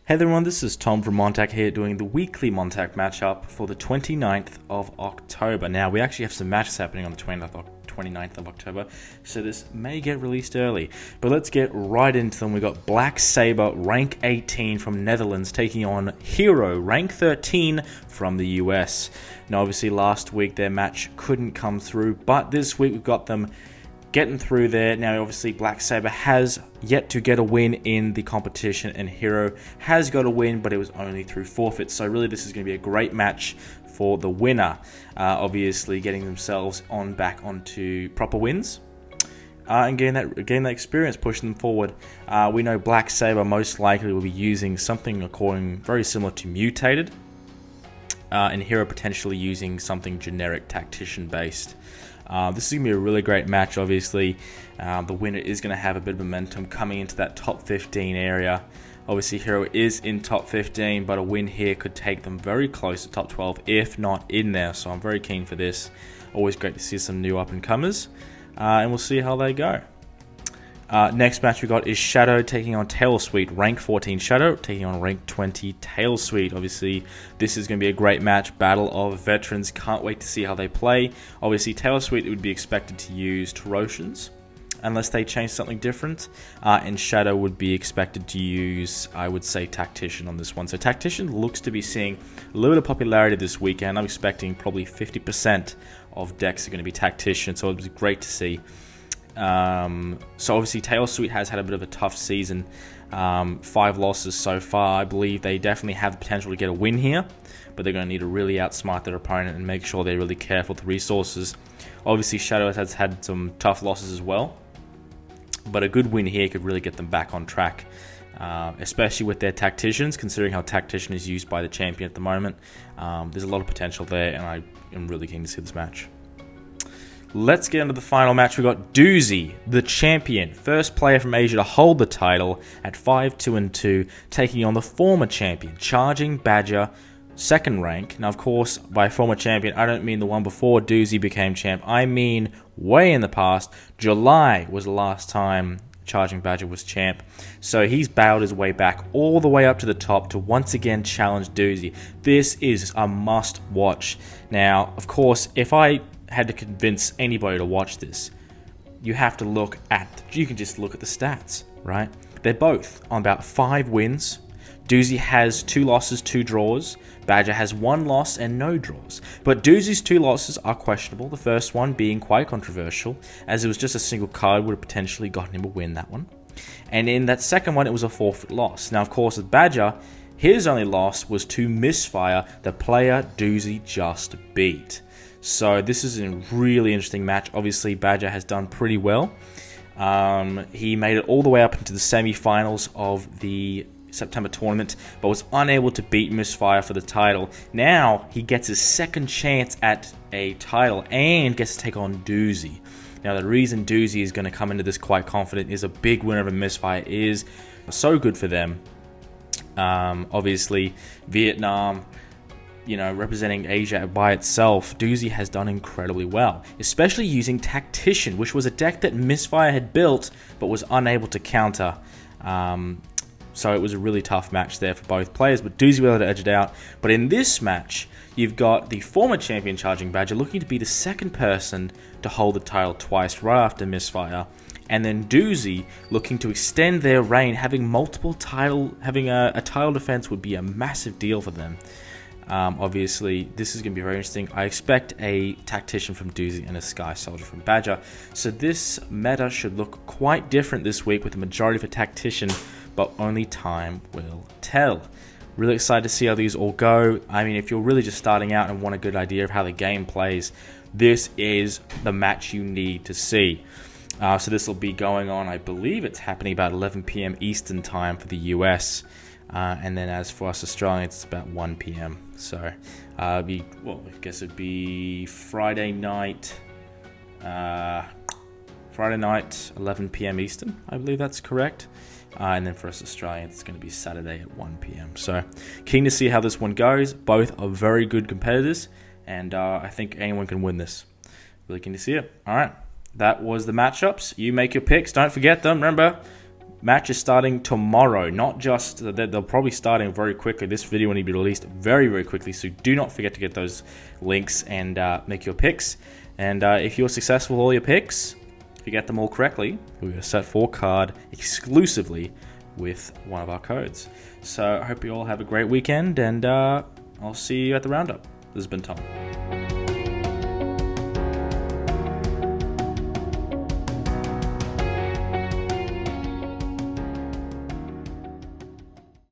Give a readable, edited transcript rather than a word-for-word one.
Hey everyone, this is Tom from Montac here doing the weekly Montac matchup for the 29th of October. Now, we actually have some matches happening on the 29th of October, so this may get released early. But let's get right into them. We got Black Saber, rank 18 from Netherlands, taking on Hero, rank 13 from the US. Now, obviously, last week their match couldn't come through, but this week we've got them getting through there. Now, obviously, Black Saber has yet to get a win in the competition, and Hero has got a win, but it was only through forfeit. So really, this is going to be a great match for the winner. Obviously, getting themselves back onto proper wins. And getting that experience, pushing them forward. We know Black Saber most likely will be using something very similar to Mutated. And Hero potentially using something generic tactician-based. This is going to be a really great match, obviously. The winner is going to have a bit of momentum coming into that top 15 area. Obviously, Hero is in top 15, but a win here could take them very close to top 12, if not in there. So I'm very keen for this. Always great to see some new up-and-comers. And we'll see how they go. Next match we got is Shadow taking on Tailsweet. Rank 14 Shadow taking on rank 20 Tailsweet. Obviously, this is going to be a great match. Battle of Veterans. Can't wait to see how they play. Obviously, Tailsweet would be expected to use Terosians, unless they change something different. And Shadow would be expected to use, I would say, Tactician on this one. So Tactician looks to be seeing a little bit of popularity this weekend. I'm expecting probably 50% of decks are going to be Tactician, so it was great to see. So obviously Tailsweet has had a bit of a tough season, 5 losses so far. I believe they definitely have the potential to get a win here, but they're going to need to really outsmart their opponent and make sure they're really careful with the resources. Obviously Shadow has had some tough losses as well, but a good win here could really get them back on track, especially with their Tacticians, considering how Tactician is used by the champion at the moment. There's a lot of potential there, and I am really keen to see this match. Let's get into the final match. We got Doozy, the champion, first player from Asia to hold the title at 5-2-2, taking on the former champion, Charging Badger, second rank. Now, of course, by former champion, I don't mean the one before Doozy became champ. I mean way in the past. July was the last time Charging Badger was champ. So he's battled his way back all the way up to the top to once again challenge Doozy. This is a must watch. Now, of course, if I had to convince anybody to watch this, you can just look at the stats, right? They're both on about 5 wins. Doozy has 2 losses, 2 draws. Badger has 1 loss and no draws. But Doozy's 2 losses are questionable. The first one being quite controversial, as it was just a single card would have potentially gotten him a win, that one. And in that second one, it was a forfeit loss. Now, of course, with Badger, his only loss was to Misfire, the player Doozy just beat. So this is a really interesting match. Obviously, Badger has done pretty well. He made it all the way up into the semi-finals of the September tournament, but was unable to beat Misfire for the title. Now, he gets his second chance at a title and gets to take on Doozy. Now, the reason Doozy is going to come into this quite confident is a big winner of a Misfire is so good for them. Obviously, Vietnam, representing Asia by itself, Doozy has done incredibly well, especially using Tactician, which was a deck that Misfire had built but was unable to counter. So it was a really tough match there for both players, but Doozy was able to edge it out. But in this match, you've got the former champion Charging Badger looking to be the second person to hold the title twice right after Misfire, and then Doozy looking to extend their reign, having a title defense would be a massive deal for them. Obviously, this is going to be very interesting. I expect a Tactician from Doozy and a Sky Soldier from Badger. So this meta should look quite different this week with the majority for Tactician, but only time will tell. Really excited to see how these all go. I mean, if you're really just starting out and want a good idea of how the game plays, this is the match you need to see. So this will be going on, I believe it's happening about 11 p.m. Eastern time for the US. And then as for us Australians, it's about 1 p.m. So I guess it'd be Friday night, 11 p.m. Eastern. I believe that's correct. And then for us Australians, it's going to be Saturday at 1 p.m. So keen to see how this one goes. Both are very good competitors, and I think anyone can win this. Really keen to see it. All right, that was the matchups. You make your picks. Don't forget them. Remember, match is starting tomorrow. Not just that, they're probably starting very quickly. This video will need to be released very, very quickly. So do not forget to get those links and make your picks. And if you're successful with all your picks, if you get them all correctly, you'll get a set 4 card exclusively with one of our codes. So I hope you all have a great weekend, and I'll see you at the roundup. This has been Tom.